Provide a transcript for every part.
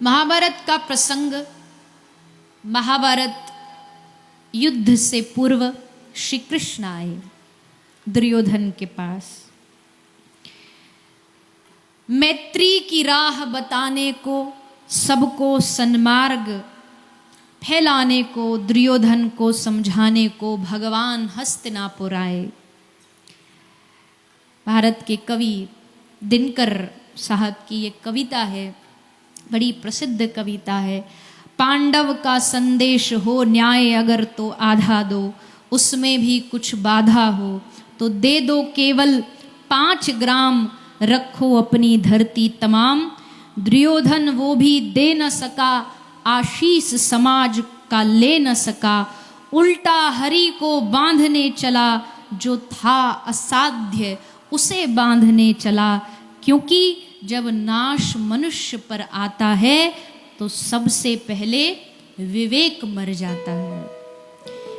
महाभारत का प्रसंग, महाभारत युद्ध से पूर्व श्री कृष्ण आए दुर्योधन के पास। मैत्री की राह बताने को, सबको सन्मार्ग फैलाने को, दुर्योधन को समझाने को भगवान हस्तिनापुर आए। भारत के कवि दिनकर साहब की ये कविता है, बड़ी प्रसिद्ध कविता है। पांडव का संदेश हो न्याय अगर तो आधा दो, उसमें भी कुछ बाधा हो तो दे दो केवल 5 ग्राम, रखो अपनी धरती तमाम। दुर्योधन वो भी दे न सका, आशीष समाज का ले न सका, उल्टा हरि को बांधने चला, जो था असाध्य उसे बांधने चला। क्योंकि जब नाश मनुष्य पर आता है तो सबसे पहले विवेक मर जाता है।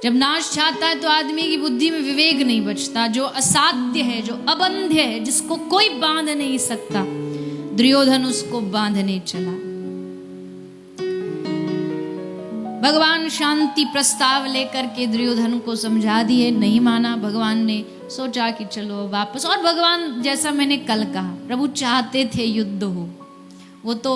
जब नाश चाहता है तो आदमी की बुद्धि में विवेक नहीं बचता। जो असाध्य है, जो अबंध्य है, जिसको कोई बांध नहीं सकता, दुर्योधन उसको बांधने चला। भगवान शांति प्रस्ताव लेकर के दुर्योधन को समझा दिए, नहीं माना। भगवान ने सोचा कि चलो वापस। और भगवान, जैसा मैंने कल कहा, प्रभु चाहते थे युद्ध हो। वो तो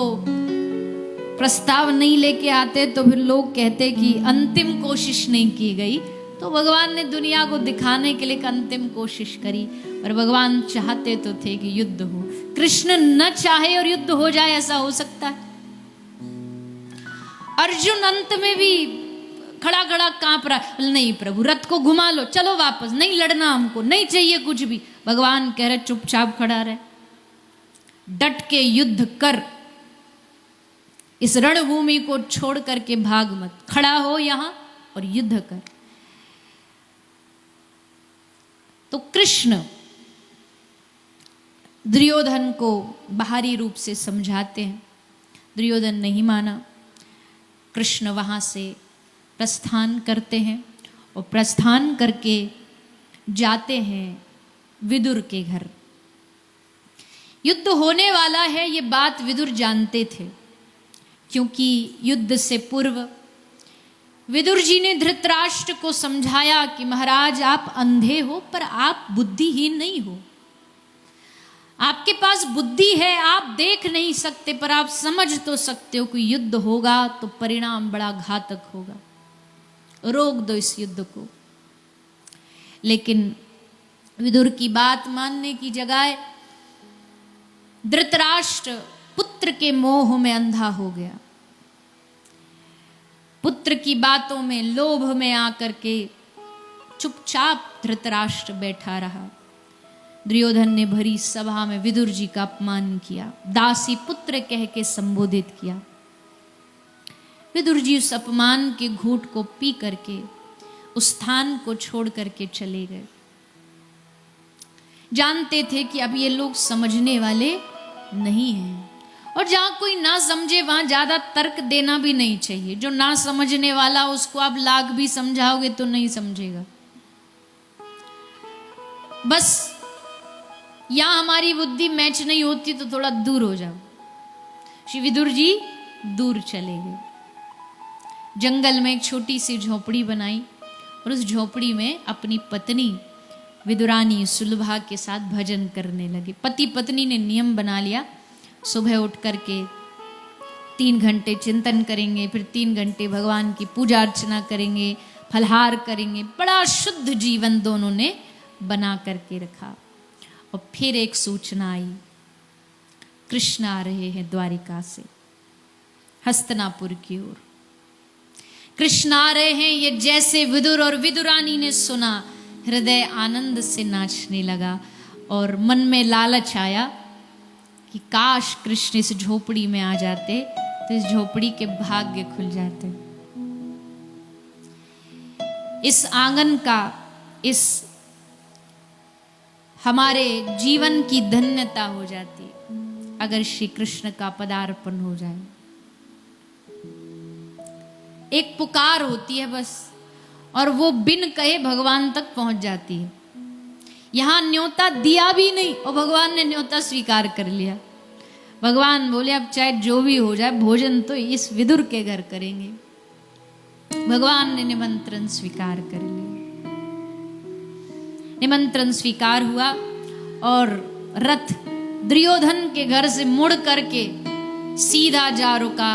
प्रस्ताव नहीं लेके आते तो फिर लोग कहते कि अंतिम कोशिश नहीं की गई। तो भगवान ने दुनिया को दिखाने के लिए एक अंतिम कोशिश करी। और भगवान चाहते तो थे कि युद्ध हो। कृष्ण न चाहे और युद्ध हो जाए, ऐसा हो सकता है? अर्जुन अंत में भी खड़ा खड़ा कांप रहा, नहीं प्रभु रथ को घुमा लो, चलो वापस, नहीं लड़ना हमको, नहीं चाहिए कुछ भी। भगवान कह रहे चुपचाप खड़ा रहे, डट के युद्ध कर, इस रणभूमि को छोड़ करके भाग मत, खड़ा हो यहां और युद्ध कर। तो कृष्ण दुर्योधन को बाहरी रूप से समझाते हैं। दुर्योधन नहीं माना। कृष्ण वहां से प्रस्थान करते हैं और प्रस्थान करके जाते हैं विदुर के घर। युद्ध होने वाला है, ये बात विदुर जानते थे, क्योंकि युद्ध से पूर्व विदुर जी ने धृतराष्ट्र को समझाया कि महाराज आप अंधे हो पर आप बुद्धिहीन नहीं हो। आपके पास बुद्धि है, आप देख नहीं सकते पर आप समझ तो सकते हो कि युद्ध होगा तो परिणाम बड़ा घातक होगा, रोक दो इस युद्ध को। लेकिन विदुर की बात मानने की जगह धृतराष्ट्र पुत्र के मोह में अंधा हो गया। पुत्र की बातों में, लोभ में आकर के चुपचाप धृतराष्ट्र बैठा रहा। दुर्योधन ने भरी सभा में विदुर जी का अपमान किया, दासी पुत्र कह के संबोधित किया। विदुर जी उस अपमान के घूंट को पी करके उस स्थान को छोड़ करके चले गए। जानते थे कि अब ये लोग समझने वाले नहीं हैं, और जहां कोई ना समझे वहां ज्यादा तर्क देना भी नहीं चाहिए। जो ना समझने वाला उसको आप लाख भी समझाओगे तो नहीं समझेगा। बस यहां हमारी बुद्धि मैच नहीं होती तो थोड़ा दूर हो जाओ। श्री विदुर जी दूर चले गए। जंगल में एक छोटी सी झोपड़ी बनाई और उस झोपड़ी में अपनी पत्नी विदुरानी सुलभा के साथ भजन करने लगे। पति पत्नी ने नियम बना लिया, सुबह उठ करके 3 घंटे चिंतन करेंगे, फिर 3 घंटे भगवान की पूजा अर्चना करेंगे, फलहार करेंगे। बड़ा शुद्ध जीवन दोनों ने बना करके रखा। और फिर एक सूचना आई, कृष्ण आ रहे हैं द्वारिका से हस्तिनापुर की ओर। कृष्ण आ रहे हैं, ये जैसे विदुर और विदुरानी ने सुना, हृदय आनंद से नाचने लगा और मन में लालच आया कि काश कृष्ण इस झोपड़ी में आ जाते तो इस झोपड़ी के भाग्य खुल जाते, इस आंगन का, इस हमारे जीवन की धन्यता हो जाती अगर श्री कृष्ण का पदार्पण हो जाए। एक पुकार होती है बस, और वो बिन कहे भगवान तक पहुंच जाती है। यहां न्योता दिया भी नहीं और भगवान ने न्योता स्वीकार कर लिया। भगवान बोले अब चाहे जो भी हो जाए भोजन तो इस विदुर के घर करेंगे। भगवान ने निमंत्रण स्वीकार कर लिया। निमंत्रण स्वीकार हुआ और रथ दुर्योधन के घर से मुड़ करके सीधा जा रुका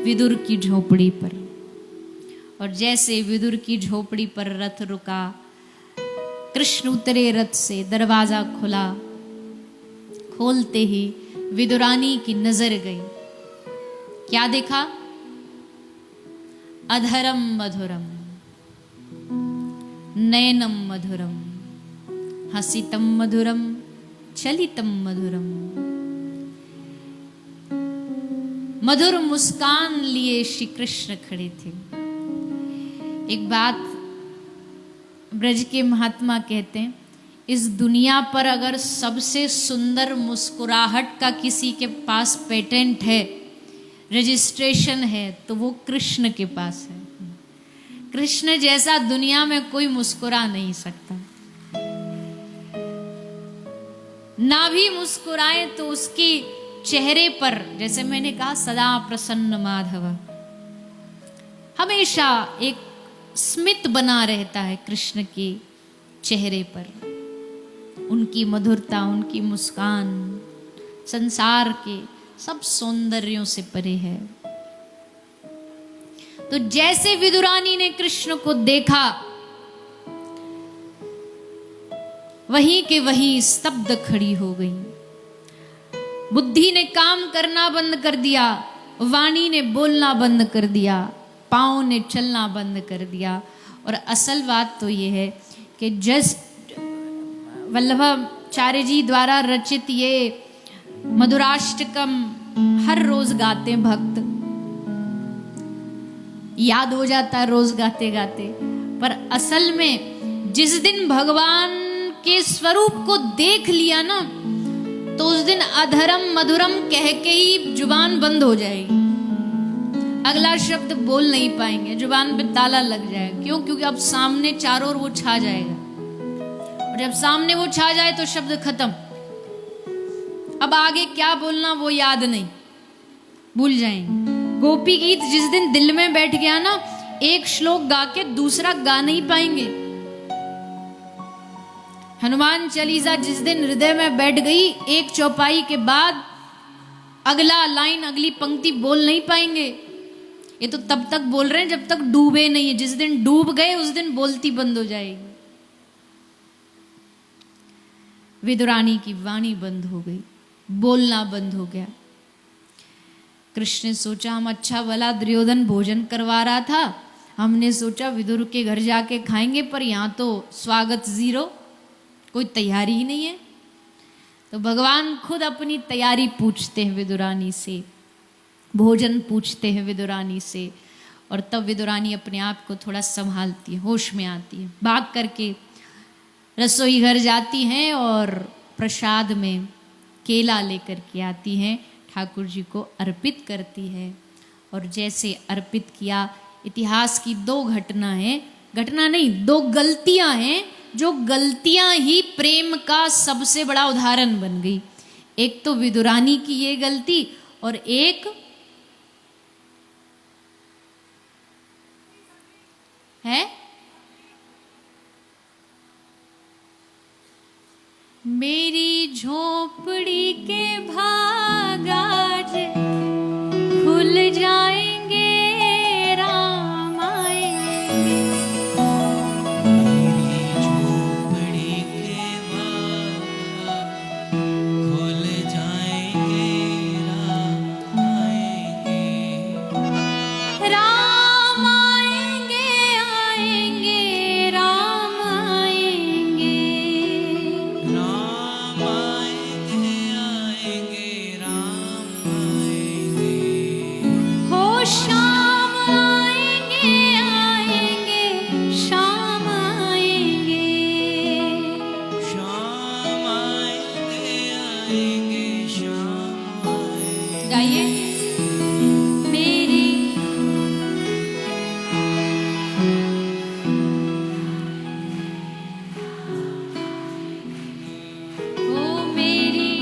विदुर की झोपड़ी पर। और जैसे विदुर की झोपड़ी पर रथ रुका, कृष्ण उतरे रथ से, दरवाजा खुला। खोलते ही विदुरानी की नजर गई। क्या देखा? अधरम मधुरम, नयनम मधुरम, हसितम मधुरम, चलितम मधुरम। मधुर मुस्कान लिए श्री कृष्ण खड़े थे। एक बात ब्रज के महात्मा कहते हैं, इस दुनिया पर अगर सबसे सुंदर मुस्कुराहट का किसी के पास पेटेंट है, रजिस्ट्रेशन है, तो वो कृष्ण के पास है। कृष्ण जैसा दुनिया में कोई मुस्कुरा नहीं सकता। ना भी मुस्कुराए तो उसकी चेहरे पर, जैसे मैंने कहा, सदा प्रसन्न माधव, हमेशा एक स्मित बना रहता है कृष्ण के चेहरे पर। उनकी मधुरता, उनकी मुस्कान संसार के सब सौंदर्यों से परे है। तो जैसे विदुरानी ने कृष्ण को देखा, वहीं के वहीं स्तब्ध खड़ी हो गई। बुद्धि ने काम करना बंद कर दिया, वाणी ने बोलना बंद कर दिया, पांव ने चलना बंद कर दिया। और असल बात तो ये है कि जस्ट वल्लभाचार्य जी द्वारा रचित ये मधुराष्टकम हर रोज गाते भक्त, याद हो जाता है रोज गाते गाते। पर असल में जिस दिन भगवान के स्वरूप को देख लिया ना, तो उस दिन अधरम मधुरम कह के ही जुबान बंद हो जाएगी। अगला शब्द बोल नहीं पाएंगे, जुबान पे ताला लग जाएगा। क्यों? क्योंकि अब सामने चारों ओर वो छा जाएगा, और जब सामने वो छा जाए तो शब्द खत्म। अब आगे क्या बोलना वो याद नहीं, भूल जाएंगे। गोपी गीत जिस दिन दिल में बैठ गया ना, एक श्लोक गा के दूसरा गा नहीं पाएंगे। हनुमान चालीसा जिस दिन हृदय में बैठ गई, एक चौपाई के बाद अगला लाइन, अगली पंक्ति बोल नहीं पाएंगे। ये तो तब तक बोल रहे हैं जब तक डूबे नहीं है। जिस दिन डूब गए उस दिन बोलती बंद हो जाएगी। विदुरानी की वाणी बंद हो गई, बोलना बंद हो गया। कृष्ण ने सोचा, हम अच्छा भला दुर्योधन भोजन करवा रहा था, हमने सोचा विदुर के घर जाके खाएंगे, पर यहाँ तो स्वागत जीरो, कोई तैयारी ही नहीं है। तो भगवान खुद अपनी तैयारी पूछते हैं विदुरानी से, भोजन पूछते हैं विदुरानी से। और तब विदुरानी अपने आप को थोड़ा संभालती है, होश में आती है, भाग करके रसोई घर जाती हैं और प्रसाद में केला लेकर के आती हैं, ठाकुर जी को अर्पित करती है। और जैसे अर्पित किया, इतिहास की दो घटना है, घटना नहीं, दो गलतियां हैं, जो गलतियां ही प्रेम का सबसे बड़ा उदाहरण बन गई। एक तो विदुरानी की ये गलती, और एक है मेरी झोपड़ी के भाग आज खुल जाएंगे, राम आएंगे। मेरी झोपड़ी के भाग खुल जाएंगे, राम आएंगे। राम आएंगे, आएंगे, राम आएंगे। राम आएंगे, आएंगे, राम आएंगे। हो शाम आएंगे, आएंगे, शाम आएंगे। शाम आएंगे, आएंगे, शाम आएंगे। गाइए। मेरी ओ मेरी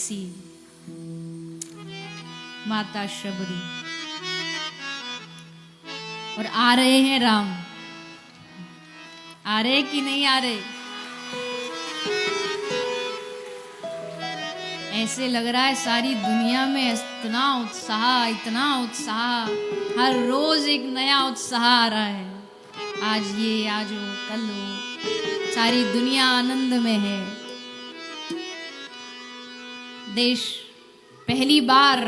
सी माता शबरी, और आ रहे हैं राम। आ रहे कि नहीं आ रहे? ऐसे लग रहा है सारी दुनिया में इतना उत्साह, इतना उत्साह, हर रोज एक नया उत्साह आ रहा है। आज ये, आज वो, कल वो, सारी दुनिया आनंद में है। देश पहली बार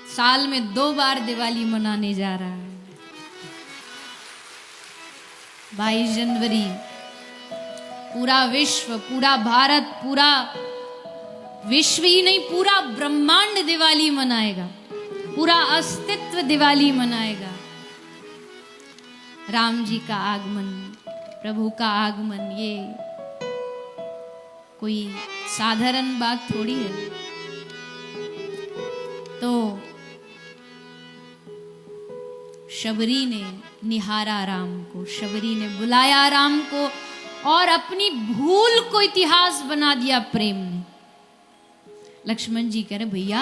साल में 2 बार दिवाली मनाने जा रहा है। 22 जनवरी पूरा विश्व, पूरा भारत, पूरा विश्व ही नहीं, पूरा ब्रह्मांड दिवाली मनाएगा, पूरा अस्तित्व दिवाली मनाएगा। राम जी का आगमन, प्रभु का आगमन, ये कोई साधारण बात थोड़ी है। तो शबरी ने निहारा राम को, शबरी ने बुलाया राम को और अपनी भूल को इतिहास बना दिया प्रेम ने। लक्ष्मण जी कह रहे भैया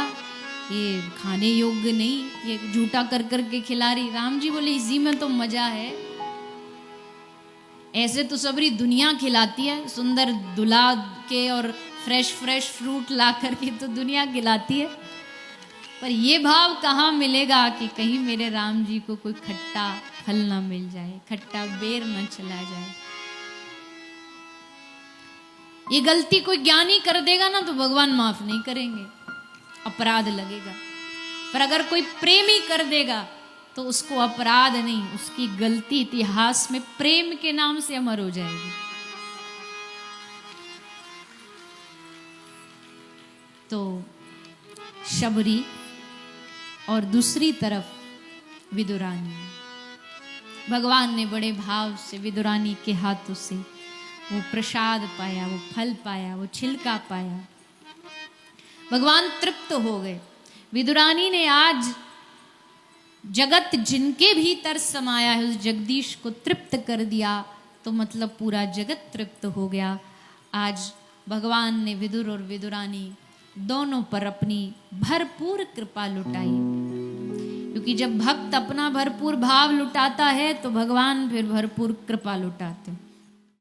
ये खाने योग्य नहीं, ये झूठा कर कर के खिला रही। राम जी बोले इसी में तो मजा है, ऐसे तो सबरी दुनिया खिलाती है, सुंदर दुला के और फ्रेश फ्रेश फ्रूट ला करके तो दुनिया खिलाती है, पर ये भाव कहाँ मिलेगा कि कहीं मेरे राम जी को कोई खट्टा फल ना मिल जाए, खट्टा बेर न चला जाए। ये गलती कोई ज्ञानी कर देगा ना तो भगवान माफ नहीं करेंगे, अपराध लगेगा। पर अगर कोई प्रेमी कर देगा तो उसको अपराध नहीं, उसकी गलती इतिहास में प्रेम के नाम से अमर हो जाएगी। तो शबरी और दूसरी तरफ विदुरानी, भगवान ने बड़े भाव से विदुरानी के हाथों से वो प्रसाद पाया, वो फल पाया, वो छिलका पाया। भगवान तृप्त हो गए। विदुरानी ने आज जगत जिनके भीतर समाया है उस जगदीश को तृप्त कर दिया, तो मतलब पूरा जगत तृप्त हो गया। आज भगवान ने विदुर और विदुरानी दोनों पर अपनी भरपूर कृपा लुटाई, क्योंकि जब भक्त अपना भरपूर भाव लुटाता है तो भगवान फिर भरपूर कृपा लुटाते हैं।